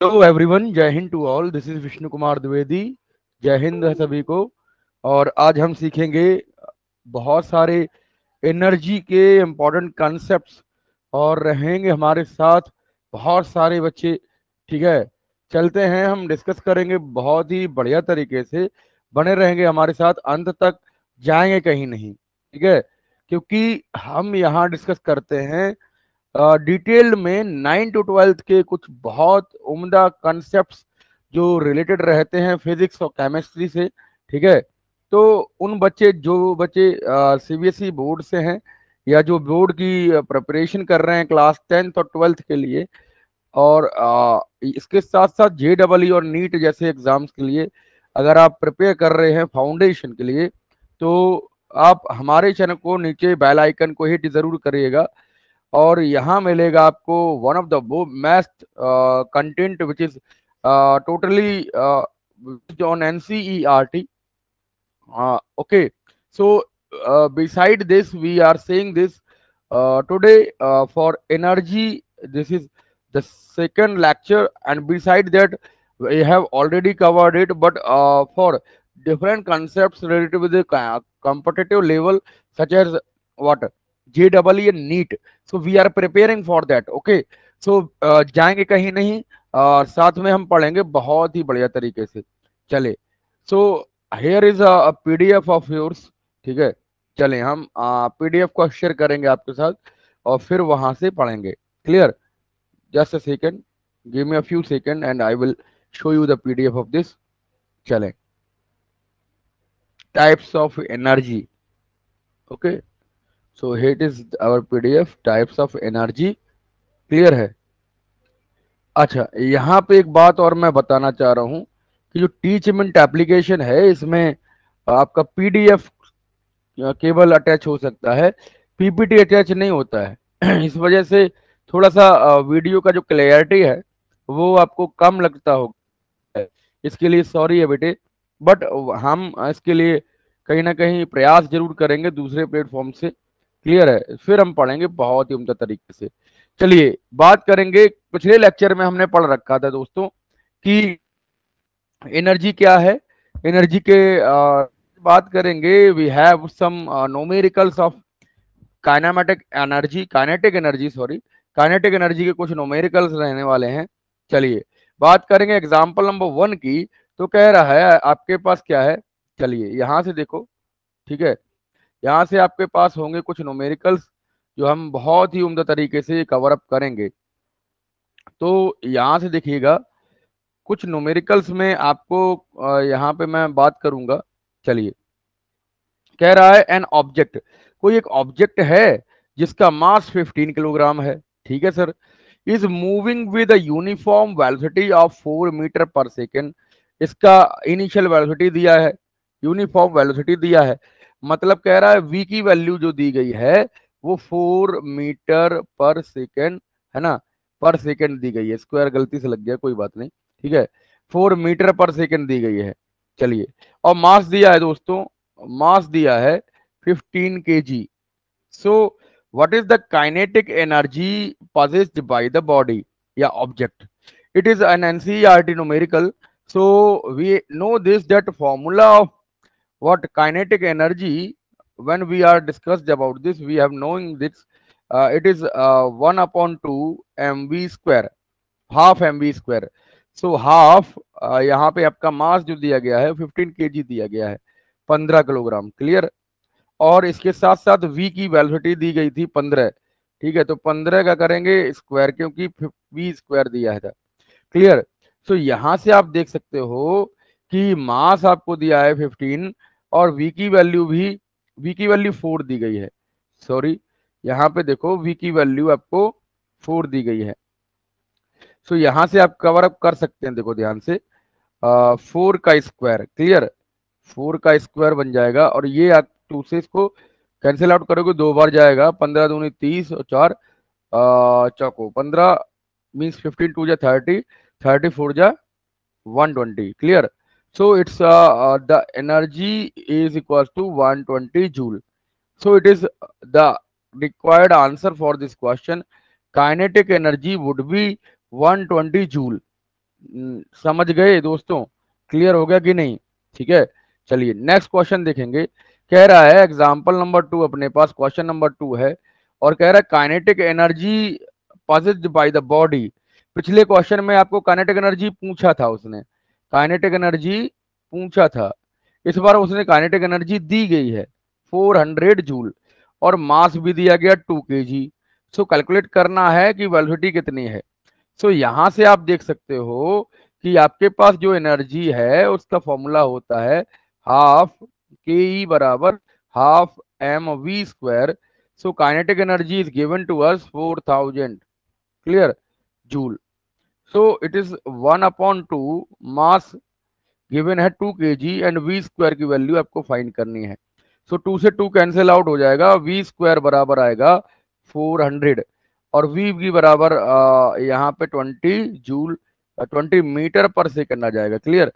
Hello everyone, जय हिंद to all. This is Vishnu Kumar Dwivedi. जय हिंद है सभी को। और आज हम सीखेंगे बहुत सारे एनर्जी के इम्पोर्टेंट कॉन्सेप्ट्स, और रहेंगे हमारे साथ बहुत सारे बच्चे। ठीक है, चलते हैं, हम डिस्कस करेंगे बहुत ही बढ़िया तरीके से। बने रहेंगे हमारे साथ, अंत तक जाएंगे कहीं नहीं। ठीक है, क्योंकि हम यहाँ डिस्कस करते हैं डिटेल्ड में 9 to 12 के कुछ बहुत उम्दा कॉन्सेप्ट्स जो रिलेटेड रहते हैं फिजिक्स और केमिस्ट्री से। ठीक है, तो उन बच्चे जो बच्चे सीबीएसई बोर्ड से हैं, या जो बोर्ड की प्रिपरेशन कर रहे हैं क्लास 10th और 12th के लिए, और इसके साथ साथ JEE और नीट जैसे एग्जाम्स के लिए अगर आप प्रिपेयर कर रहे हैं फाउंडेशन के लिए, तो आप हमारे चैनल को नीचे बेल आइकन को हिट जरूर करिएगा। और यहाँ मिलेगा आपको one of the best content which is totally on NCERT. Okay, so beside this, we are saying this today for energy. This is the second lecture, and beside that, we have already covered it. But for different concepts related with the competitive level, such as what JEE and NEET, so we are preparing for that. Okay, so जाएंगे कहीं नहीं, साथ में हम पढ़ेंगे बहुत ही बढ़िया तरीके से। चले, so here is a PDF of yours. ठीक है, चलें हम PDF को शेयर करेंगे आपके साथ, और फिर वहां से पढ़ेंगे। Clear? Just a second, give me a few second and I will show you the PDF of this. चलें, types of energy. Okay, so here is our PDF, types of energy. Clear है? अच्छा, यहाँ पे एक बात और मैं बताना चाह रहा हूँ कि जो टीचमेंट एप्लीकेशन है, इसमें आपका PDF केबल अटैच हो सकता है, PPT अटैच नहीं होता है। इस वजह से थोड़ा सा वीडियो का जो क्लैरिटी है वो आपको कम लगता होगा। इसके लिए सॉरी है बेटे, बट हम इसके लिए कहीं ना कहीं प्रयास जरूर करेंगे दूसरे प्लेटफॉर्म से। क्लियर है? फिर हम पढ़ेंगे बहुत ही उम्दा तरीके से। चलिए बात करेंगे, पिछले लेक्चर में हमने पढ़ रखा था दोस्तों कि एनर्जी क्या है। एनर्जी के बात करेंगे, we have some numericals of kinetic energy, sorry, kinetic energy के कुछ न्यूमेरिकल्स रहने वाले हैं। चलिए बात करेंगे एग्जांपल नंबर 1 की। तो कह रहा है आपके पास क्या है, चलिए यहां से देखो। ठीक है, यहाँ से आपके पास होंगे कुछ न्यूमेरिकल्स जो हम बहुत ही उम्दा तरीके से कवर अप करेंगे। तो यहाँ से देखिएगा, कुछ न्यूमेरिकल्स में आपको यहाँ पे मैं बात करूंगा। चलिए, कह रहा है एन ऑब्जेक्ट, कोई एक ऑब्जेक्ट है जिसका मास 15 किलोग्राम है। ठीक है sir, is moving with a uniform velocity of 4 metre per second. इसका इनिशियल वेलोसिटी दिया है, यूनिफॉर्म वेलोसिटी दिया है, मतलब कह रहा है v की वैल्यू जो दी गई है वो 4 मीटर पर सेकेंड है ना, पर सेकेंड दी गई है। स्क्वायर गलती से लग गया, कोई बात नहीं। ठीक है, 4 मीटर पर सेकेंड दी गई है। चलिए, और मास दिया है दोस्तों, मास दिया है 15 kg। So what is the kinetic energy possessed by the body या object? It is an NCERT numerical. So we know this, that formula of what kinetic energy, when we are discussed about this, we have knowing this, it is 1 upon 2 mv square, half mv square. So half, यहाँ पे आपका मास जो दिया गया है 15 kg दिया गया है, 15 किलोग्राम। क्लियर? और इसके साथ साथ v की वेलोसिटी दी गई थी 15। ठीक है, तो 15 का करेंगे स्क्वायर, क्योंकि v स्क्वायर दिया था। क्लियर? सो यहाँ से आप देख सकते हो कि मास आपको दिया है 15, और v की वैल्यू 4 दी गई है। सॉरी, यहाँ पे देखो v की वैल्यू आपको 4 दी गई है। सो यहाँ से आप कवर अप कर सकते हैं, देखो ध्यान से, 4 का स्क्वायर। क्लियर? 4 का स्क्वायर बन जाएगा, और ये आप 2 से इसको कैंसिल आउट करोगे, 2 बार जाएगा, 15 दूनी 30 और 4 चौको 15, मीन्स 15 2 जा 30, 30 4 जा 120। Clear? So it's the energy is equal to 120 joule. So it is the required answer for this question. Kinetic energy would be 120 joule. समझ गए दोस्तों? क्लियर हो गया कि नहीं? ठीक है, चलिए नेक्स्ट क्वेश्चन देखेंगे। कह रहा है एग्जाम्पल नंबर 2, अपने पास क्वेश्चन नंबर 2 है और कह रहा है kinetic energy positive bye the body. पिछले क्वेश्चन में आपको काइनेटिक एनर्जी पूछा था, उसने काइनेटिक एनर्जी पूछा था। इस बार उसने काइनेटिक एनर्जी दी गई है 400 जूल और मास भी दिया गया 2 kg। सो कैलकुलेट करना है कि वेलोसिटी कितनी है। सो यहां से आप देख सकते हो कि आपके पास जो एनर्जी है उसका फॉर्मूला होता है हाफ के ई बराबर half M V square. So kinetic energy is given to us 4000 clear joule. So it is 1/2 mass given है 2 kg एंड वी स्क्वायर की वैल्यू आपको फाइंड करनी है। सो 2 से 2 कैंसिल आउट हो जाएगा, वी स्क्वायर बराबर आएगा 400 और वी की बराबर यहाँ पे 20 जूल 20 मीटर पर सेकंड आ जाएगा। क्लियर,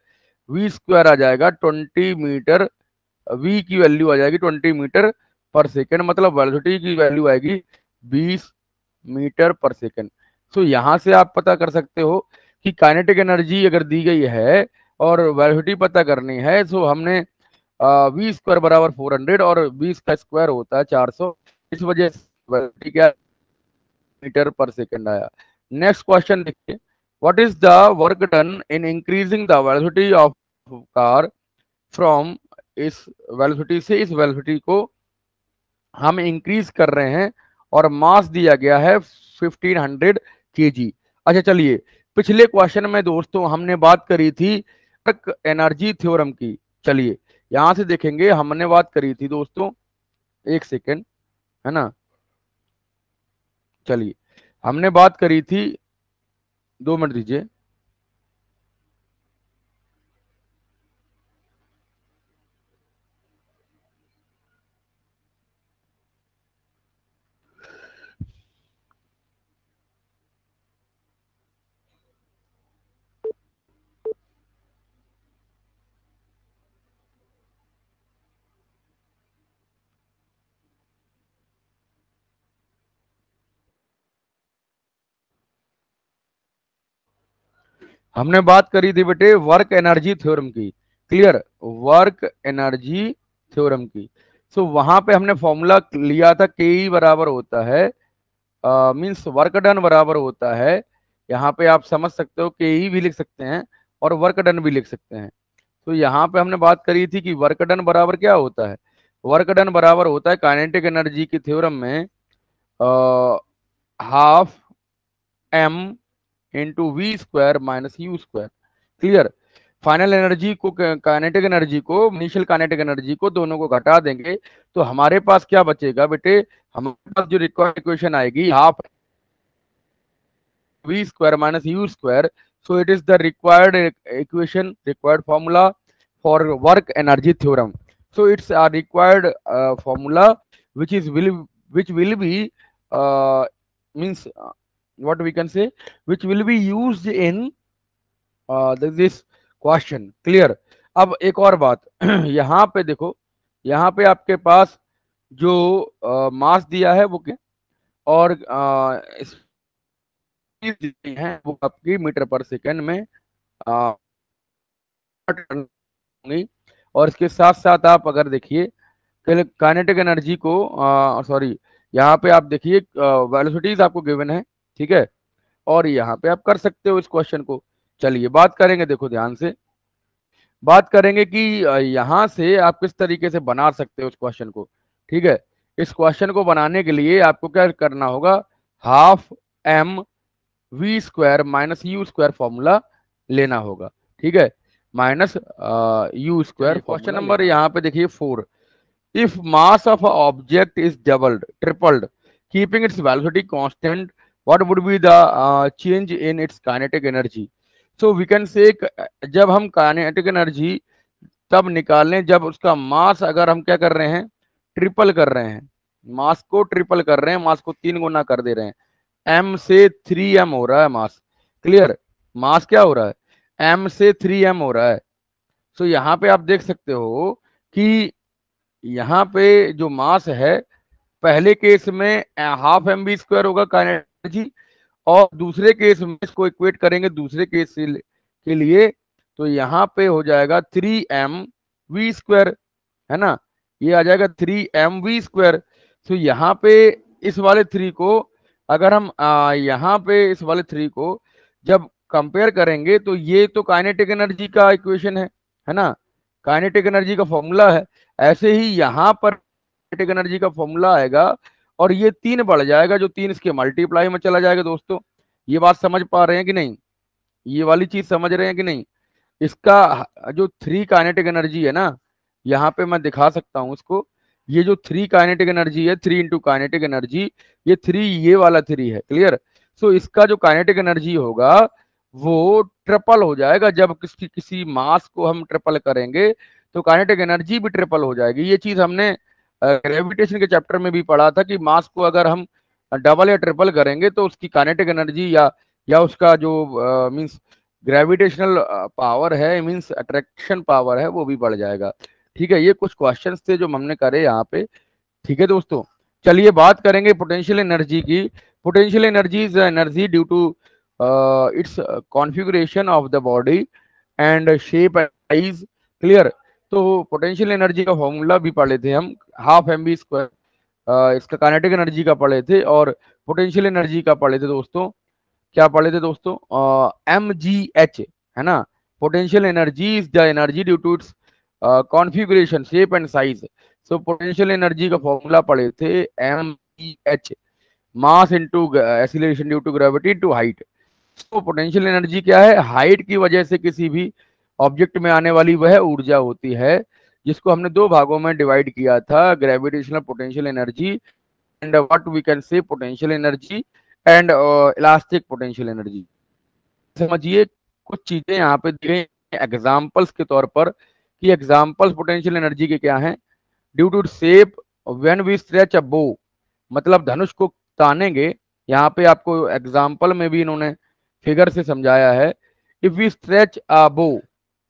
वी स्क्वायर आ जाएगा 20 मीटर, वी की वैल्यू आ जाएगी 20 मीटर पर सेकंड, मतलब वेलोसिटी की वैल्यू आएगी 20 मीटर पर सेकंड। सो यहाँ से आप पता कर सकते हो कि काइनेटिक एनर्जी अगर दी गई है और वेलोसिटी पता करनी है, सो हमने वी स्क्वायर बराबर 400 और वी का स्क्वायर होता है 400, इस वजह से वेलोसिटी क्या मीटर पर सेकंड आया। नेक्स्ट क्वेश्चन देखिए, what is the work done in increasing the velocity of car from, इस वेलोसिटी से इस वेलोसिटी को हम इंक्रीज कर रहे हैं और मास दिया गया है 1500 kg। अच्छा चलिए, पिछले क्वेश्चन में दोस्तों हमने बात करी थी वर्क एनर्जी थ्योरम की। चलिए यहां से देखेंगे, हमने बात करी थी दोस्तों, एक सेकेंड है ना, चलिए हमने बात करी थी, 2 मिनट दीजिए। हमने बात करी थी बेटे वर्क एनर्जी थ्योरम की। क्लियर, वर्क एनर्जी थ्योरम की। सो वहां पे हमने फॉर्मूला लिया था के ई बराबर होता है मीन्स वर्क डन बराबर होता है, यहाँ पे आप समझ सकते हो के ई भी लिख सकते हैं और वर्क डन भी लिख सकते हैं। तो यहाँ पे हमने बात करी थी कि वर्क डन बराबर क्या होता है, वर्क डन बराबर होता है काइनेटिक एनर्जी की थ्योरम में half M into V square minus U square. Clear, final energy को, काइनेटिक एनर्जी को, इनिशियल काइनेटिक एनर्जी को, दोनों को घटा देंगे तो हमारे पास क्या बचेगा बेटे, हमारे पास जो रिक्वायर्ड इक्वेशन आएगी half v square minus u square. So it is the required equation, required formula for work energy theorem. So it's a required formula which will be means what we can say, which will be used in this question. Clear. अब एक और बात यहाँ पे देखो, यहाँ पे आपके पास जो मास दिया है वो क्या, और है वो आपकी मीटर पर सेकंड में होंगी। और इसके साथ साथ आप अगर देखिए काइनेटिक एनर्जी को, सॉरी यहाँ पे आप देखिए वेलोसिटीज आपको गिवन है, ठीक है, और यहाँ पे आप कर सकते हो इस क्वेश्चन को। चलिए बात करेंगे, देखो ध्यान से बात करेंगे कि यहाँ से आप किस तरीके से बना सकते हो इस क्वेश्चन को। ठीक है, इस क्वेश्चन को बनाने के लिए आपको क्या करना होगा, half M V square minus U square formula लेना होगा। ठीक है, minus U square. Question number यहाँ पे देखिए 4, if mass of object is doubled tripled keeping its velocity constant, what would be the change in its kinetic energy. So we can say, जब हम kinetic energy तब निकालें जब उसका मास, अगर हम क्या कर रहे हैं, ट्रिपल कर रहे हैं, मास को ट्रिपल कर रहे हैं, मास को 3 गुना कर दे रहे हैं, एम से 3m हो रहा है मास। क्लियर, मास क्या हो रहा है, एम से 3m हो रहा है। सो यहाँ पे आप देख सकते हो कि यहाँ पे जो मास है, पहले केस में हाफ एम बी स्क्वायर होगा काइनेटिक एनर्जी, और दूसरे केस में इसको इक्वेट करेंगे दूसरे केस से के लिए, तो यहाँ पे हो जाएगा 3mv², है ना, ये आ जाएगा 3mv²। तो यहाँ पे इस वाले 3 को अगर हम यहाँ पे इस वाले 3 को जब कंपेयर करेंगे तो ये तो काइनेटिक एनर्जी का इक्वेशन है ना, काइनेटिक एनर्जी का फॉर्मूला है। ऐसे ही यहाँ पर काइनेटिक एनर्जी का फॉर्मूला आएगा और ये 3 बढ़ जाएगा, जो 3 इसके मल्टीप्लाई में चला जाएगा। दोस्तों ये बात समझ पा रहे हैं कि नहीं, ये वाली चीज समझ रहे हैं कि नहीं? इसका जो 3 काइनेटिक एनर्जी है ना, यहाँ पे मैं दिखा सकता हूँ इसको, ये जो 3 काइनेटिक एनर्जी है, 3 इंटू काइनेटिक एनर्जी, ये 3 ये वाला 3 है, क्लियर। सो इसका जो काइनेटिक एनर्जी होगा वो ट्रिपल हो जाएगा। जब किसी मास को हम ट्रिपल करेंगे तो काइनेटिक एनर्जी भी ट्रिपल हो जाएगी। ये चीज हमने ग्रेविटेशन के चैप्टर में भी पढ़ा था कि मास को अगर हम डबल या ट्रिपल करेंगे तो उसकी काइनेटिक एनर्जी या उसका जो मींस ग्रेविटेशनल पावर है, मींस अट्रैक्शन पावर है, वो भी बढ़ जाएगा। ठीक है, ये कुछ क्वेश्चंस थे जो हमने करे यहाँ पे। ठीक है दोस्तों, चलिए बात करेंगे पोटेंशियल एनर्जी की। Potential energy is energy due to its configuration of the body and shape size, clear. तो पोटेंशियल एनर्जी का फॉर्मूला भी पढ़े थे हम, हाफ mv²। इसका काइनेटिक एनर्जी का पढ़े थे और पोटेंशियल एनर्जी का पढ़े थे दोस्तों। क्या पढ़े थे दोस्तों? mgh, है ना। Potential energy is the energy due to its configuration, shape and size. So potential energy का फॉर्मूला पढ़े थे mgh, mass into acceleration due to gravity to height. तो पोटेंशियल एनर्जी क्या है? हाइट की वजह से किसी भी ऑब्जेक्ट में आने वाली वह ऊर्जा होती है जिसको हमने 2 भागों में डिवाइड किया था, gravitational potential energy and what we can say potential energy and elastic potential energy. समझिए कुछ चीजें यहाँ पे दी गई एग्जाम्पल्स के तौर पर कि एग्जाम्पल्स पोटेंशियल एनर्जी के क्या हैं। Due to shape, when we stretch a bow, मतलब धनुष को तानेंगे। यहाँ पे आपको एग्जाम्पल में भी इन्होंने फिगर से समझाया है। इफ वी स्ट्रेच अ बो,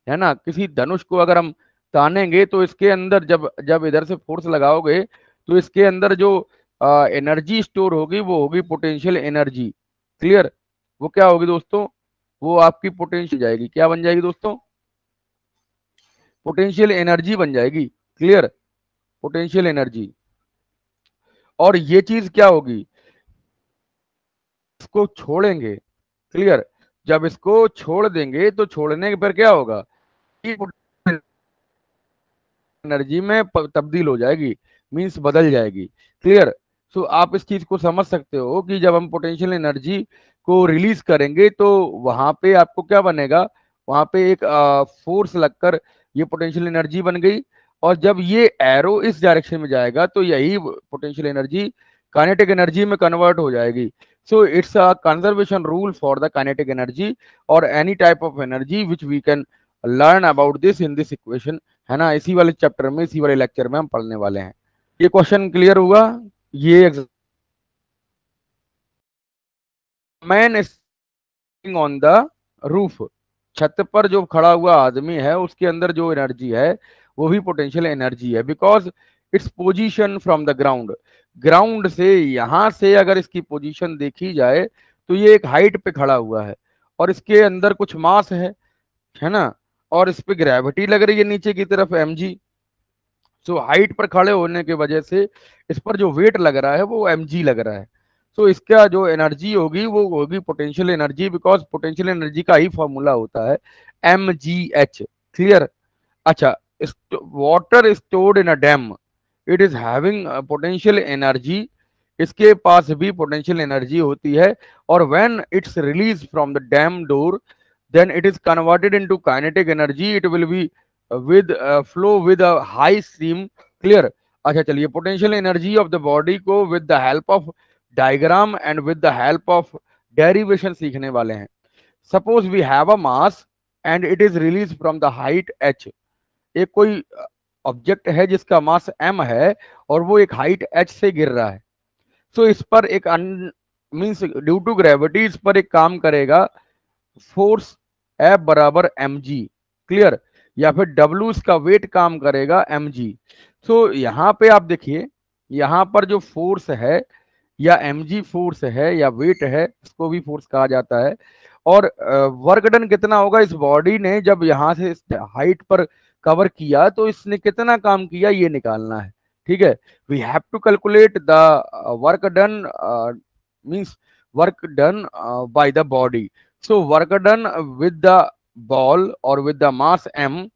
है ना, किसी धनुष को अगर हम तानेंगे तो इसके अंदर जब जब इधर से फोर्स लगाओगे तो इसके अंदर जो एनर्जी स्टोर होगी वो होगी पोटेंशियल एनर्जी, क्लियर। वो क्या होगी दोस्तों? वो आपकी पोटेंशियल जाएगी। क्या बन जाएगी दोस्तों? पोटेंशियल एनर्जी बन जाएगी, क्लियर, पोटेंशियल एनर्जी। और ये चीज क्या होगी? इसको छोड़ेंगे, क्लियर। जब इसको छोड़ देंगे तो छोड़ने पर क्या होगा? एनर्जी में तब्दील हो जाएगी, मींस बदल जाएगी, क्लियर। सो आप इस चीज को समझ सकते हो कि जब हम पोटेंशियल एनर्जी को रिलीज करेंगे तो वहां पे आपको क्या बनेगा? वहां पे एक फोर्स लगकर ये पोटेंशियल एनर्जी बन गई। और जब ये एरो इस डायरेक्शन में जाएगा तो यही पोटेंशियल एनर्जी काइनेटिक एनर्जी में कन्वर्ट हो जाएगी। So it's a conservation rule for the kinetic energy और any type of energy which we can learn about this in this equation, है ना। इसी वाले चैप्टर में, इसी वाले लेक्चर में हम पढ़ने वाले हैं। ये क्वेश्चन क्लियर हुआ? ये man standing on the roof, छत पर जो खड़ा हुआ आदमी है उसके अंदर जो एनर्जी है वो भी पोटेंशियल एनर्जी है, because its position from the ground. Ground से, यहां से अगर इसकी पोजीशन देखी जाए तो ये एक हाइट पे खड़ा हुआ है और इसके अंदर कुछ मास है ना, और इस पे ग्रेविटी लग रही है नीचे की तरफ mg। सो हाइट पर खड़े होने की वजह से इस पर जो वेट लग रहा है वो mg लग रहा है। सो इसका जो एनर्जी होगी वो होगी potential energy, because potential energy का ही फॉर्मूला होता है mgh, क्लियर। अच्छा, water stored in a dam, it is having potential energy, इसके पास भी पोटेंशियल एनर्जी होती है। और when it's release from the dam door then it is converted into kinetic energy, it will be with flow with a high stream, clear। अच्छा चलिए, potential energy of the body को with the help of diagram and with the help of derivation सीखने वाले हैं। Suppose we have a mass and it is release from the height h। एक कोई object है जिसका मास m है और वो एक हाइट h से गिर रहा है। सो इस पर एक मींस ड्यू टू ग्रेविटी इस पर एक काम करेगा फोर्स F बराबर mg, क्लियर। या फिर W इसका वेट काम करेगा mg। सो यहाँ पे आप देखिए, यहाँ पर जो फोर्स है या mg फोर्स है या वेट है, इसको भी फोर्स कहा जाता है। और वर्क डन कितना होगा इस बॉडी ने जब यहाँ से इस हाइट पर कवर किया तो इसने कितना काम किया ये निकालना है। ठीक है, we have to calculate the work done means work done by the body. So work done with the ball और with the mass m,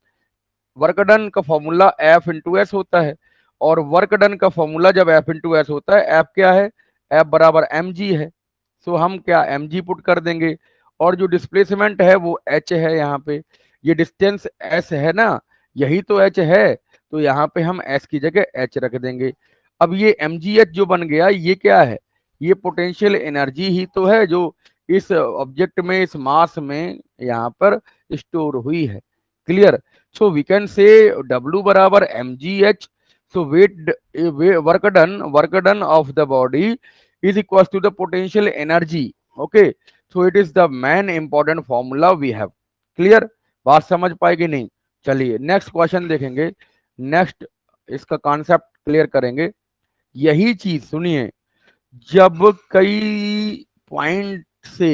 work done का फॉर्मूला एफ इंटू एस होता है, और वर्क डन का formula जब F into S होता है, F क्या है, एफ बराबर एम जी है। सो हम क्या एम जी पुट कर देंगे, और जो डिस्प्लेसमेंट है वो एच है यहाँ पे, ये डिस्टेंस एस है ना, यही तो एच है, तो यहाँ पे हम एस की जगह एच रख देंगे। अब ये एम जी एच जो बन गया ये क्या है, ये पोटेंशियल एनर्जी ही तो है जो इस ऑब्जेक्ट में, इस मास में यहाँ पर स्टोर हुई है। Clear? so we can say W बराबर mgh, so work done of the body is equals to the potential energy. Okay, so it is the main important formula we have. Clear? बात समझ पाएगी नहीं? चलिए next question देखेंगे, next इसका concept clear करेंगे। यही चीज सुनिए, जब कई पॉइंट से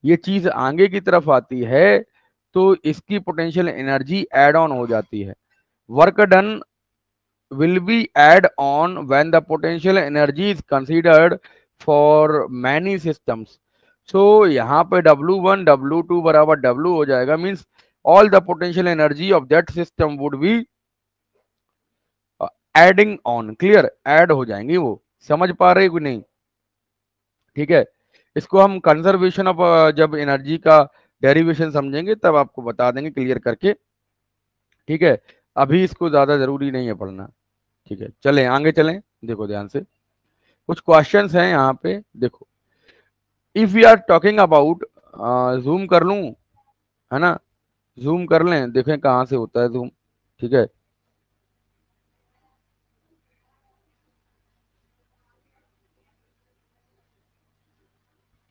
ये चीज आगे की तरफ आती है तो इसकी पोटेंशियल एनर्जी ऐड ऑन हो जाती है। Work done will be add on when the potential energy is considered for many systems. So यहाँ पे W1 W2 बराबर W हो जाएगा, means all the potential energy of that system would be adding on. Clear? Add हो जाएंगी वो, समझ पा रहे कि नहीं? ठीक है, इसको हम कंजर्वेशन ऑफ जब एनर्जी का डेरिवेशन समझेंगे तब आपको बता देंगे क्लियर करके। ठीक है, अभी इसको ज्यादा जरूरी नहीं है पढ़ना। ठीक है, चलें आगे चलें, देखो ध्यान से कुछ क्वेश्चंस हैं यहाँ पे। देखो, if we are talking about, zoom कर लूं, है ना, जूम कर लें, देखें कहाँ से होता है जूम। ठीक है,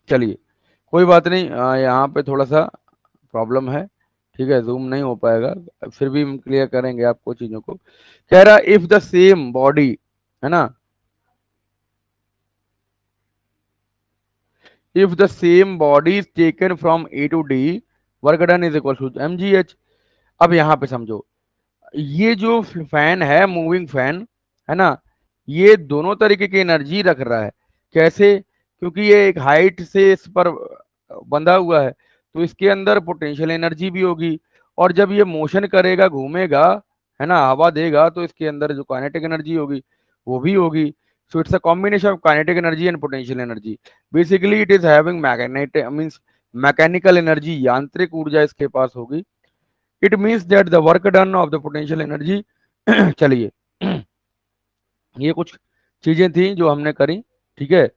चलिए कोई बात नहीं, यहाँ पे थोड़ा सा प्रॉब्लम है। ठीक है, जूम नहीं हो पाएगा, फिर भी हम क्लियर करेंगे आपको चीजों को। कह रहा इफ द सेम बॉडी, है ना, if the same body is taken from A to D, work done is equal to mgh। अब यहाँ पे समझो, ये जो फैन है, मूविंग फैन, है ना, ये दोनों तरीके की एनर्जी रख रहा है। कैसे? क्योंकि ये एक हाइट से इस पर बंधा हुआ है, तो इसके अंदर पोटेंशियल एनर्जी भी होगी, और जब ये मोशन करेगा, घूमेगा, है ना, हवा देगा, तो इसके अंदर जो काइनेटिक एनर्जी होगी वो भी होगी। सो it's a combination of kinetic energy and potential energy. Basically it is having magnetic means mechanical energy, यांत्रिक ऊर्जा इसके पास होगी। It means that the work done of the potential energy चलिए ये कुछ चीजें थी जो हमने करी। ठीक है,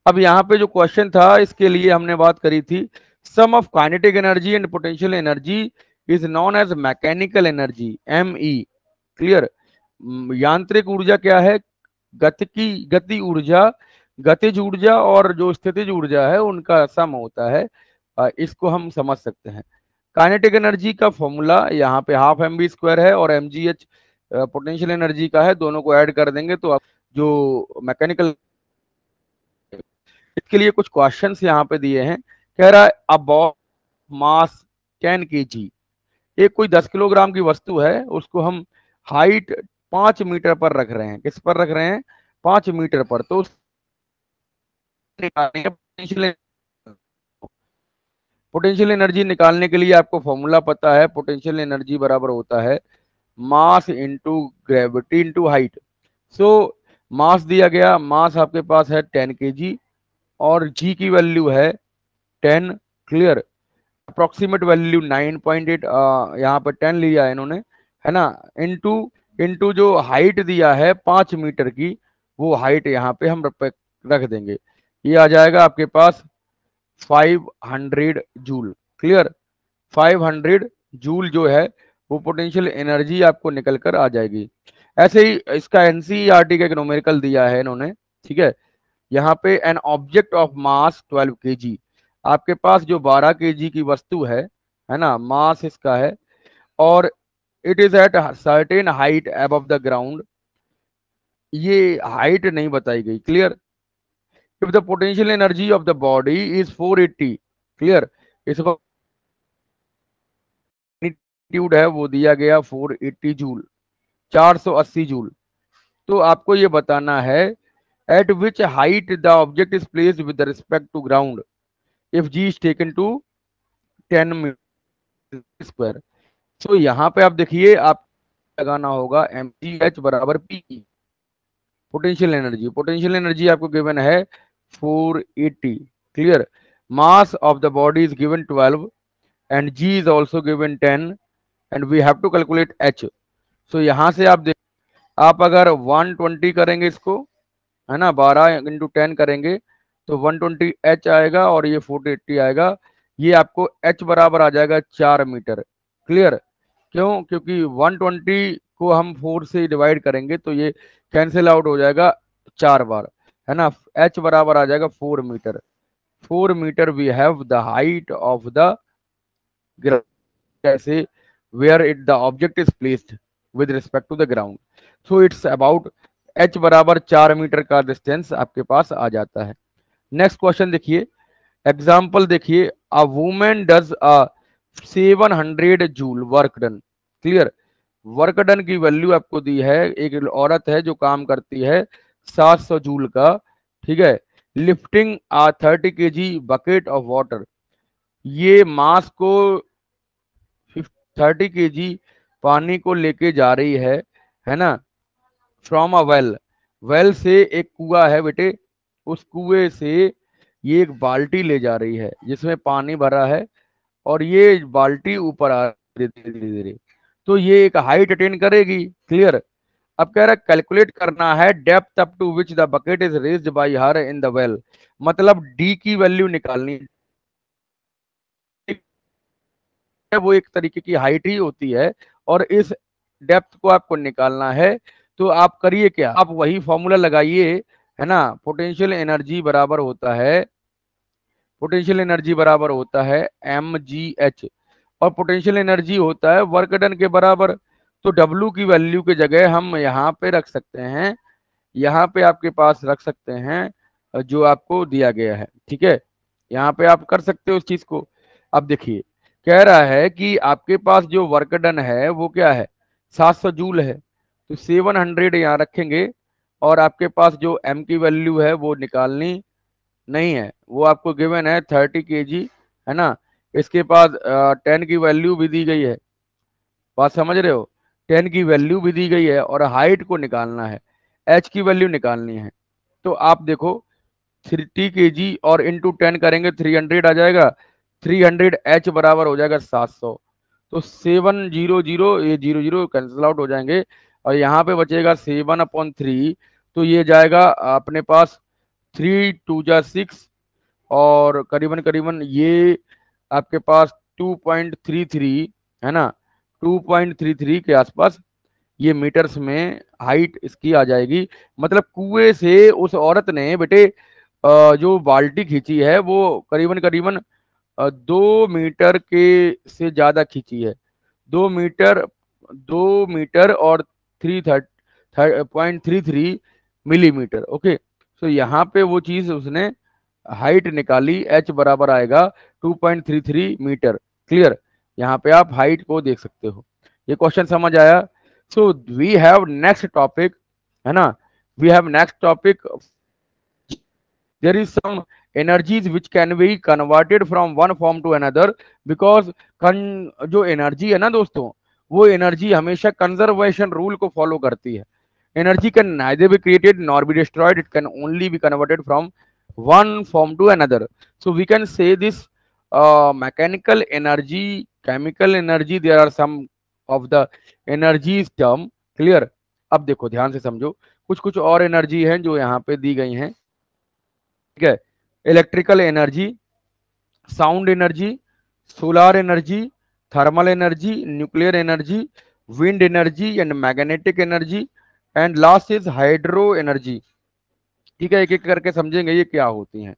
अब यहाँ पे जो क्वेश्चन था इसके लिए हमने बात करी थी, sum of kinetic energy and potential energy is known as mechanical energy, M E. Clear? यांत्रिक ऊर्जा क्या है? गति ऊर्जा, गतिज ऊर्जा और जो स्थितिज ऊर्जा है उनका सम होता है। इसको हम समझ सकते हैं। काइनेटिक एनर्जी का फॉर्मूला यहाँ पे हाफ एम बी स्क्वायर है, और M G H potential energy का है, दोनों को ऐड कर देंगे तो आप जो मैकेनिकल। इसके लिए कुछ क्वेश्चंस यहाँ पे दिए हैं। कह रहा है अ मास 10 kg, एक कोई 10 किलोग्राम की वस्तु है, उसको हम हाइट 5 मीटर पर रख रहे हैं। किस पर रख रहे हैं? 5 मीटर पर। तो पोटेंशियल एनर्जी निकालने के लिए आपको फॉर्मूला पता है, पोटेंशियल एनर्जी बराबर होता है mass into gravity into height. So mass दिया गया, मास आपके पास है 10 kg, और जी की वैल्यू है 10। क्लियर? अप्रोक्सीमेट वैल्यू 9.8, यहाँ पर 10 लिया है इन्होंने, है ना, इंटू इंटू जो हाइट दिया है 5 मीटर की, वो हाइट यहाँ पे हम रख देंगे। ये आ जाएगा आपके पास 500 जूल। क्लियर? 500 जूल जो है वो पोटेंशियल एनर्जी आपको निकल कर आ जाएगी। ऐसे ही इसका एनसीईआरटी का एक न्यूमेरिकल दिया है इन्होंने। ठीक है, यहाँ पे an object of mass 12 kg, आपके पास जो 12 kg की वस्तु है ना, मास इसका है, और it is at certain height above the ground, ये हाइट नहीं बताई गई। Clear? If the potential energy of the body is 480, clear. इस वक्त मैग्नीट्यूड है वो दिया गया 480 जूल, 480 जूल। तो आपको ये बताना है at which height the object is placed with respect to ground if G is taken to 10 metre square. तो यहाँ पे आप देखिए, आप लगाना होगा एम जी एच बराबर P, potential energy. Potential energy आपको गिवन है 480। Clear. Mass of the body is given 12 and G is also given 10 and we have to calculate H. So यहाँ से आप देख, आप अगर 120 करेंगे इसको, है ना, 12 × 10 करेंगे तो 120 एच आएगा और ये 480 आएगा। ये आपको एच बराबर आ जाएगा 4 मीटर। क्लियर। क्यों? क्योंकि 120 को हम 4 से डिवाइड करेंगे तो ये कैंसिल आउट हो जाएगा 4 बार, है ना। एच बराबर आ जाएगा 4 metre. 4 metre we have the height of the कैसे, where it the object is placed with respect to the ground. So it's about H बराबर 4 मीटर का डिस्टेंस आपके पास आ जाता है। नेक्स्ट क्वेश्चन देखिए, एग्जाम्पल देखिए, a women does a 700 joule work done. Clear. Work done की value आपको दी है, एक औरत है जो काम करती है 700 जूल का, ठीक है, lifting a 30 KG bucket of water. ये मास को 30 केजी पानी को लेके जा रही है ना, फ्रॉम अ वेल। वेल से एक कुआ है बेटे, उस कुएं से ये एक बाल्टी ले जा रही है जिसमें पानी भरा है, और ये बाल्टी ऊपर आ रही है धीरे धीरे धीरे। तो ये एक हाइट अटेन करेगी। क्लियर। अब कह रहा है कैलकुलेट करना है depth up to which the bucket is raised by her in the well. मतलब डी की वैल्यू निकालनी है, वो एक तरीके की हाइट ही होती है, और इस डेप्थ को आपको निकालना है। तो आप करिए क्या, आप वही फॉर्मूला लगाइए, है ना। पोटेंशियल एनर्जी बराबर होता है, पोटेंशियल एनर्जी बराबर होता है एम जी एच, और पोटेंशियल एनर्जी होता है वर्क डन के बराबर। तो डब्ल्यू की वैल्यू के जगह हम यहाँ पे रख सकते हैं, यहाँ पे आपके पास रख सकते हैं जो आपको दिया गया है, ठीक है। यहाँ पे आप कर सकते हो उस चीज को। अब देखिए, कह रहा है कि आपके पास जो वर्क डन है वो क्या है, 700 जूल है। तो 700 यहाँ रखेंगे, और आपके पास जो एम की वैल्यू है वो निकालनी नहीं है, वो आपको गिवन है 30 केजी, है ना। इसके बाद 10 की वैल्यू भी दी गई है, बात समझ रहे हो। 10 की वैल्यू भी दी गई है और हाइट को निकालना है, एच की वैल्यू निकालनी है। तो आप देखो 30 केजी और इंटू 10 करेंगे 300 आ जाएगा, 300 एच बराबर हो जाएगा 700। तो 700, ये 00 कैंसिल आउट हो जाएंगे, और यहाँ पे बचेगा 7/3। तो ये जाएगा अपने पास 3 × 2 = 6, और करीबन करीबन ये आपके पास 2.33, है ना, 2.33 के आसपास ये मीटर्स में हाइट इसकी आ जाएगी। मतलब कुएं से उस औरत ने बेटे जो बाल्टी खींची है वो करीबन करीबन 2 मीटर के से ज्यादा खींची है, 2 मीटर, 2 मीटर और 3.33 मिलीमीटर। ओके। तो यहाँ पे वो चीज उसने हाइट निकाली, एच बराबर आएगा 2.33 मीटर। क्लियर। यहाँ पे आप हाइट को देख सकते हो। ये क्वेश्चन समझ आया। So we have next topic, है ना, we have next topic, there is some energies which can be converted from one form to another, because जो एनर्जी है ना दोस्तों, वो एनर्जी हमेशा कंजर्वेशन रूल को फॉलो करती है। Energy can neither be created nor be destroyed, it can only be converted from one form to another. So we can say this mechanical energy, chemical energy, there are some of the energies term। Clear. अब देखो ध्यान से समझो, कुछ कुछ और energy हैं जो यहाँ पे दी गई हैं, ठीक है। Electrical energy, sound energy, solar energy, thermal energy, nuclear energy, wind energy and magnetic energy, and last is hydro energy. ठीक है, एक एक करके समझेंगे ये क्या होती हैं।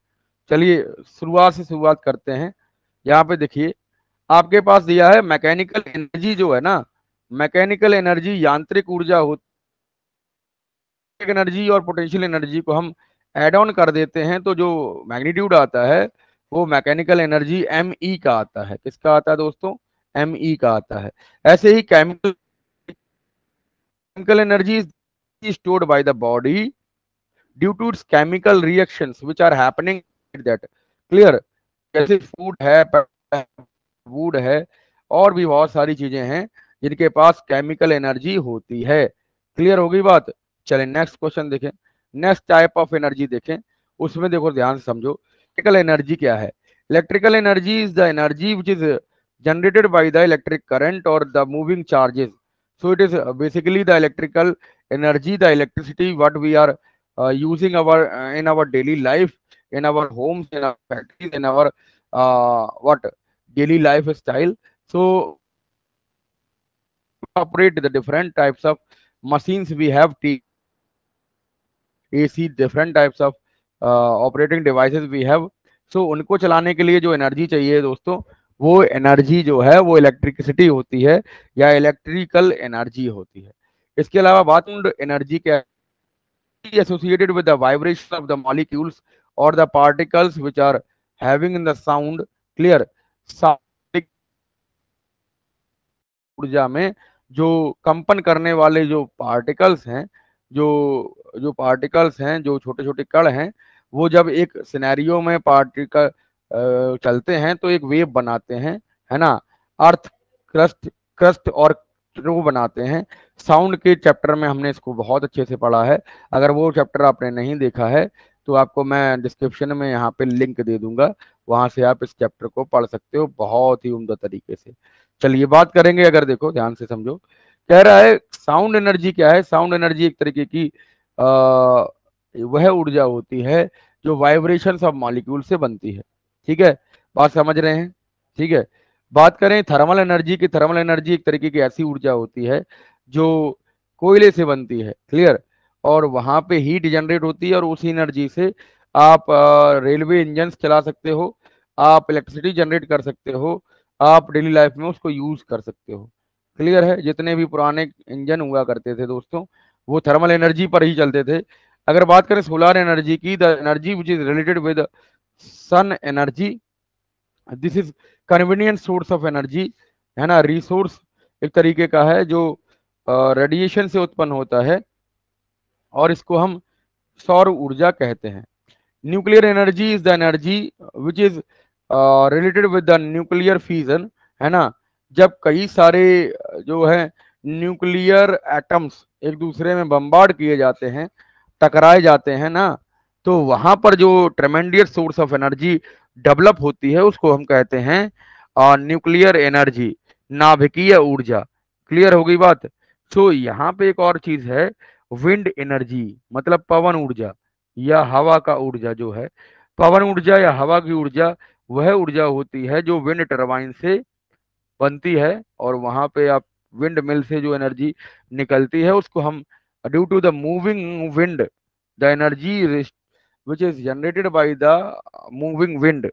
चलिए शुरुआत से शुरुआत करते हैं। यहाँ पे देखिए, आपके पास दिया है मैकेनिकल एनर्जी जो है ना, मैकेनिकल एनर्जी यांत्रिक ऊर्जा होती है। एनर्जी और पोटेंशियल एनर्जी को हम एड ऑन कर देते हैं तो जो मैग्नीट्यूड आता है वो मैकेनिकल एनर्जी ME का आता है। किसका आता है दोस्तों? ME का आता है। ऐसे ही chemical energy is stored by the body due to its chemical reactions which are happening that. Clear? जैसे फूड है, वुड है, और भी बहुत सारी चीजें हैं जिनके पास केमिकल एनर्जी होती है। क्लियर होगी बात? चलें नेक्स्ट क्वेश्चन देखें। नेक्स्ट टाइप ऑफ एनर्जी देखें, उसमें देखो ध्यान से समझो। इलेक्ट्रिकल एनर्जी क्या है? Electrical energy is the energy which is generated by the electric current or the moving charges. So it is basically the electrical energy, the electricity what we are using our in our daily life, in our homes, in our factories, in our what daily lifestyle. So operate the different types of machines we have, AC, different types of operating devices we have. So उनको चलाने के लिए जो energy चाहिए दोस्तों, वो energy जो है वो इलेक्ट्रिसिटी होती है या इलेक्ट्रिकल एनर्जी होती है। इसके अलावा बात एनर्जी क्या है? Associated with the vibration of the molecules और the particles which are having in the sound. Clear? ऊर्जा में जो कंपन करने वाले जो पार्टिकल्स हैं, जो जो पार्टिकल्स हैं, जो छोटे छोटे कण हैं, वो जब एक सिनेरियो में पार्टिकल चलते हैं तो एक वेव बनाते हैं, है ना? अर्थ क्रस्ट क्रस्ट और वो बनाते हैं। साउंड के चैप्टर में हमने इसको बहुत अच्छे से पढ़ा है। अगर वो चैप्टर आपने नहीं देखा है तो आपको मैं डिस्क्रिप्शन में यहाँ पे लिंक दे दूंगा, वहां से आप इस चैप्टर को पढ़ सकते हो बहुत ही उम्दा तरीके से। चलिए बात करेंगे, अगर देखो ध्यान से समझो। कह रहा है साउंड एनर्जी क्या है? साउंड एनर्जी एक तरीके की वह ऊर्जा होती है जो वाइब्रेशंस ऑफ मॉलिक्यूल से बनती है। ठीक है, बात समझ रहे हैं? ठीक है। बात करें थर्मल एनर्जी की, थर्मल एनर्जी एक तरीके की ऐसी ऊर्जा होती है जो कोयले से बनती है। क्लियर? और वहां पे हीट जनरेट होती है और उसी एनर्जी से आप रेलवे इंजन चला सकते हो, आप इलेक्ट्रिसिटी जनरेट कर सकते हो, आप डेली लाइफ में उसको यूज कर सकते हो। क्लियर है? जितने भी पुराने इंजन हुआ करते थे दोस्तों, वो थर्मल एनर्जी पर ही चलते थे। अगर बात करें सोलर एनर्जी की, the energy which is related with sun energy, this is convenient source of energy, है ना? रिसोर्स एक तरीके का है जो रेडिएशन से उत्पन्न होता है और इसको हम सौर ऊर्जा कहते हैं। Nuclear energy is the energy which is related with the nuclear fusion, है ना? जब कई सारे जो है न्यूक्लियर एटम्स एक दूसरे में बम्बार्ड किए जाते हैं, टकराए जाते हैं ना, तो वहां पर जो tremendous source of energy develop होती है उसको हम कहते हैं न्यूक्लियर एनर्जी, नाभिकीय ऊर्जा। क्लियर हो गई बात? तो यहाँ पे एक और चीज है, विंड एनर्जी, मतलब पवन ऊर्जा या हवा का ऊर्जा जो है। पवन ऊर्जा या हवा की ऊर्जा वह ऊर्जा होती है जो विंड टरबाइन से बनती है, और वहां पे आप विंड मिल से जो एनर्जी निकलती है उसको हम due to the moving wind, the energy which is generated by the moving wind,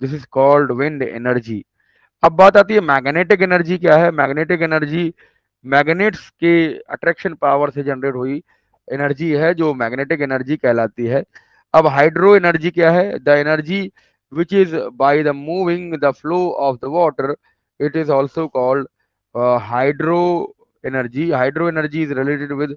this is called wind energy. अब बात आती है मैग्नेटिक एनर्जी क्या है? मैग्नेटिक एनर्जी मैग्नेट्स के अट्रैक्शन पावर से जनरेट हुई एनर्जी है जो मैग्नेटिक एनर्जी कहलाती है। अब हाइड्रो एनर्जी क्या है? The energy which is by the moving the flow of the water, it is also called hydro energy. Hydro energy is related with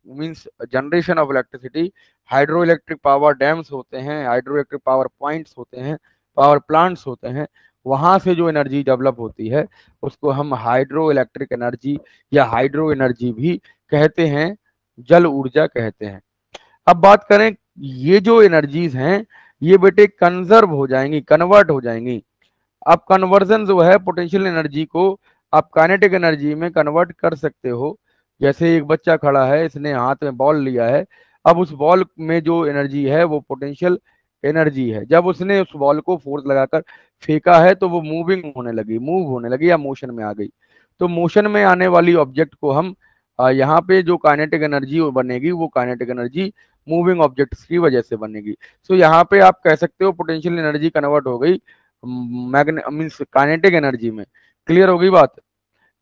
means generation of electricity. Hydro electric power dams होते हैं, hydro electric power points होते हैं, power plants होते हैं, वहां से जो energy develop होती है उसको हम हाइड्रो इलेक्ट्रिक एनर्जी या हाइड्रो एनर्जी भी कहते हैं, जल ऊर्जा कहते हैं। अब बात करें, ये जो एनर्जीज हैं ये बेटे कंजर्व हो जाएंगी, कन्वर्ट हो जाएंगी। अब कन्वर्जन जो है पोटेंशियल एनर्जी को आप काइनेटिक एनर्जी में कन्वर्ट कर सकते हो। जैसे एक बच्चा खड़ा है, इसने हाथ में बॉल लिया है, अब उस बॉल में जो एनर्जी है वो पोटेंशियल एनर्जी है। जब उसने उस बॉल को फोर्स लगाकर फेंका है तो वो मूविंग होने लगी, मूव होने लगी या मोशन में आ गई। तो मोशन में आने वाली ऑब्जेक्ट को हम यहाँ पे जो काइनेटिक एनर्जी बनेगी वो काइनेटिक एनर्जी मूविंग ऑब्जेक्ट्स की वजह से बनेगी। सो यहाँ पे आप कह सकते हो पोटेंशियल एनर्जी कन्वर्ट हो गई मीन्स काइनेटिक एनर्जी में। क्लियर हो गई बात?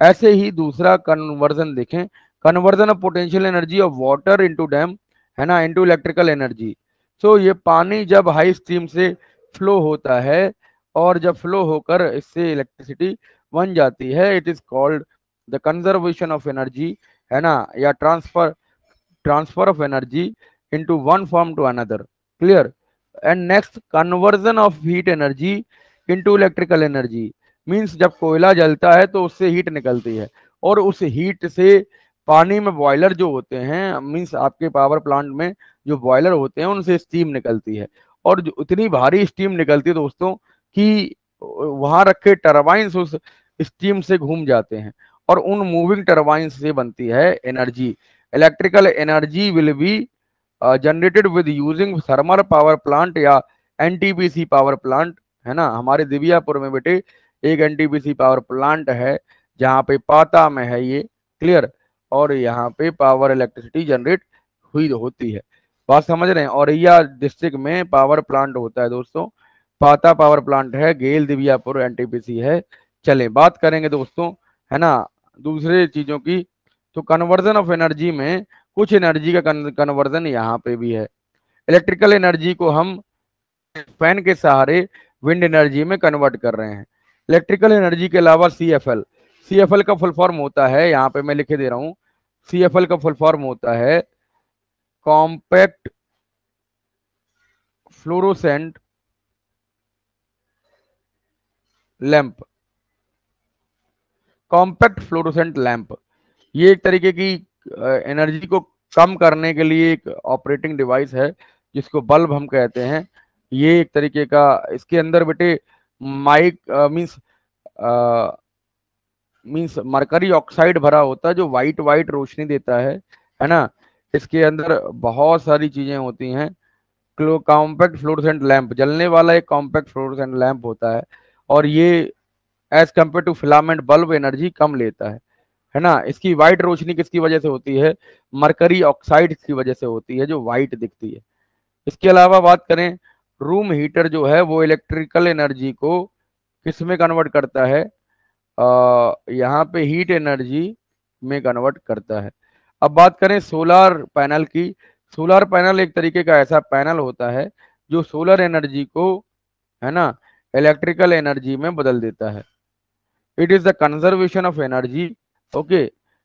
ऐसे ही दूसरा कन्वर्जन देखें, conversion of potential energy of water into dam, है ना, इनटू इलेक्ट्रिकल एनर्जी। सो ये पानी जब हाई स्ट्रीम से फ्लो होता है, और जब फ्लो होकर इससे इलेक्ट्रिसिटी बन जाती है, it is called the conservation of energy, है ना, या transfer of energy into one form to another. Clear? And next, conversion of heat energy into electrical energy. Means जब कोयला जलता है तो उससे हीट निकलती है, और उस हीट से पानी में बॉयलर जो होते हैं, मींस आपके पावर प्लांट में जो बॉयलर होते हैं उनसे स्टीम निकलती है, और जो इतनी भारी स्टीम निकलती है दोस्तों कि वहां रखे टरबाइंस उस स्टीम से घूम जाते हैं, और उन मूविंग टरबाइंस से बनती है energy. Electrical energy will be generated with using thermal power plant या एनटीपीसी पावर प्लांट, है ना। हमारे दिव्यापुर में बेटे एक एनटीपीसी पावर प्लांट है, जहाँ पे पाता में है ये। क्लियर? और यहाँ पे पावर इलेक्ट्रिसिटी जनरेट हुई होती है। बात समझ रहे हैं? औरैया डिस्ट्रिक्ट में पावर प्लांट होता है दोस्तों, पाता पावर प्लांट है, गेल दिव्यापुर एनटीपीसी है। चले बात करेंगे दोस्तों, है ना, दूसरे चीजों की। तो कन्वर्जन ऑफ एनर्जी में कुछ एनर्जी का कन्वर्जन यहाँ पे भी है। इलेक्ट्रिकल एनर्जी को हम फैन के सहारे विंड एनर्जी में कन्वर्ट कर रहे हैं। इलेक्ट्रिकल एनर्जी के अलावा सीएफएल, सीएफएल का फुल फॉर्म होता है, यहाँ पे मैं लिखे दे रहा हूँ, सीएफएल का फुल फॉर्म होता है compact fluorescent lamp. Compact fluorescent lamp ये एक तरीके की एनर्जी को कम करने के लिए एक ऑपरेटिंग डिवाइस है, जिसको बल्ब हम कहते हैं। ये एक तरीके का, इसके अंदर बेटे माइक मींस मींस मरकरी ऑक्साइड भरा होता है, जो वाइट वाइट रोशनी देता है ना। इसके अंदर बहुत सारी चीजें होती हैं। कॉम्पैक्ट फ्लोरोसेंट लैंप, जलने वाला एक कॉम्पैक्ट फ्लोरोसेंट लैंप होता है, और ये as compare to filament bulb energy कम लेता है ना। इसकी वाइट रोशनी किसकी वजह से होती है? मरकरी ऑक्साइड की वजह से होती है, जो वाइट दिखती है। इसके अलावा बात करें, रूम हीटर जो है वो इलेक्ट्रिकल एनर्जी को किस में कन्वर्ट करता है? यहाँ पे हीट एनर्जी में कन्वर्ट करता है। अब बात करें सोलर पैनल की। सोलर पैनल एक तरीके का ऐसा पैनल होता है जो सोलर एनर्जी को, है ना, इलेक्ट्रिकल एनर्जी में बदल देता है। It is the conservation of energy. Okay,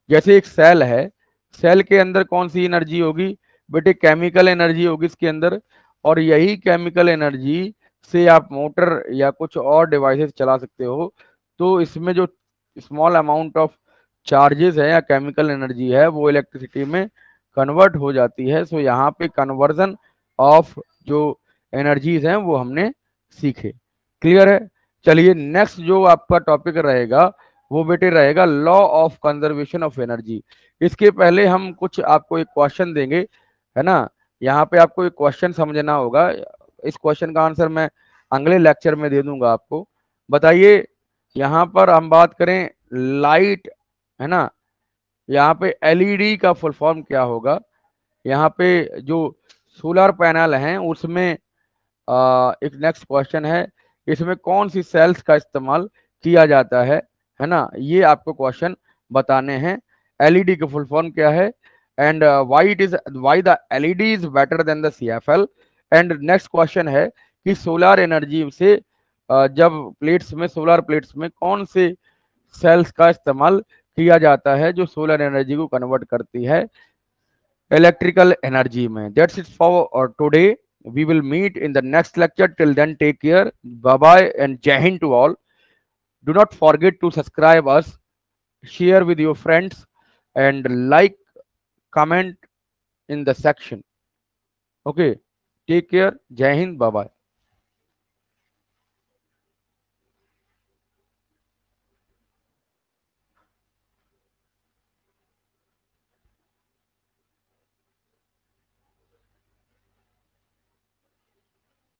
जैसे एक सेल है, सेल के अंदर कौन सी एनर्जी होगी बेटे? केमिकल एनर्जी होगी इसके अंदर, और यही केमिकल एनर्जी से आप मोटर या कुछ और डिवाइसेस चला सकते हो। तो इसमें जो स्मॉल अमाउंट ऑफ चार्जेस है या केमिकल एनर्जी है वो इलेक्ट्रिसिटी में कन्वर्ट हो जाती है। सो यहाँ पे कन्वर्जन ऑफ जो एनर्जीज हैं वो हमने सीखे। क्लियर है? चलिए नेक्स्ट जो आपका टॉपिक रहेगा वो बेटे रहेगा law of conservation of energy. इसके पहले हम कुछ आपको एक क्वेश्चन देंगे, है ना। यहाँ पे आपको एक क्वेश्चन समझना होगा, इस क्वेश्चन का आंसर मैं अगले लेक्चर में दे दूंगा आपको। बताइए, यहाँ पर हम बात करें लाइट, है ना, यहाँ पे एलईडी का फुल फॉर्म क्या होगा? यहाँ पे जो सोलर पैनल हैं उसमें एक नेक्स्ट क्वेश्चन है, इसमें कौन सी सेल्स का इस्तेमाल किया जाता है ना, ये आपको क्वेश्चन बताने हैं। एलईडी का फुल फॉर्म क्या है, and why the LED is better than the CFL. And next question है कि सोलर एनर्जी से जब प्लेट्स में, सोलर प्लेट्स में कौन से सेल्स का इस्तेमाल किया जाता है जो सोलर एनर्जी को कन्वर्ट करती है इलेक्ट्रिकल एनर्जी में। That's it for today. We will meet in the next lecture. Till then, take care. Bye bye and Jai Hind to all. Do not forget to subscribe us, share with your friends, and like, comment in the section. Okay. Take care. Jai Hind. Bye bye.